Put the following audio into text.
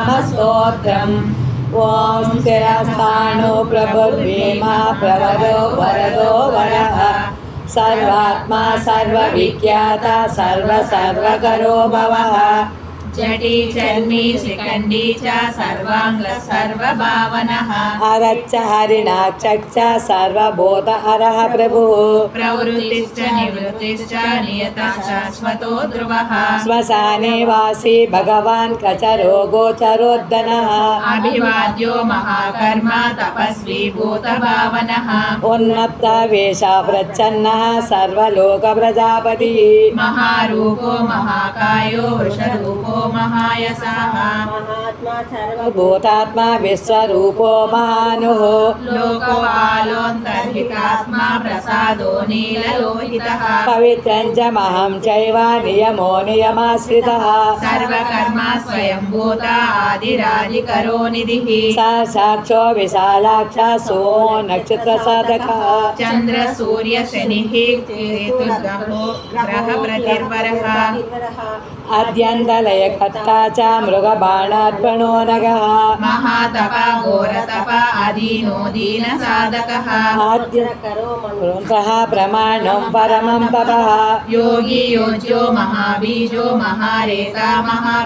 नामस्तोत्रम् ॐ स्थिरस्थाणो प्रभुर्भीमा प्रवरो वरदो वरः सर्वात्मा सर्वविख्याता सर्वकरो भवः जटी चर्मी शिखंडी च सर्वांग सर्वभावनः हरच्च हरिणाक्षश्च सर्वभूत हरः प्रभुः प्रवृत्तिश्च निवृत्तिश्च नियतः शाश्वतो ध्रुवः श्मशाने वासी भगवान् कचरो गोचरोद्धनः अभिवाद्यो महाकर्मा तपस्वी भूतभावनः उन्नत वेश प्रच्छन्नः सर्वलोक प्रजापति महारूपो महाकायो वृषरूपो महायसः भूतात्मा विश्वरूपो महानुः लोकपालोऽन्तर्हितात्मा प्रसादो नीललोहितः पवित्रं च महं चैव नियमो नियमाश्रितः सर्वकर्मा स्वयंभूता आदिरादिकरो निधिः साक्षो विशालाक्ष सोमो नक्षत्र साधकः चंद्र सूर्य शनिः केतुर्ग्रहो ग्रह प्रतिर्वरः अद्यन्तलयकर्ता च मृगबाणार्पणो नगः महातप घोरतप अदीनो दीनसाधकः आद्यन्तः प्रमाणं परमं तपः योगी योज्यो महाबीजो महारेता महा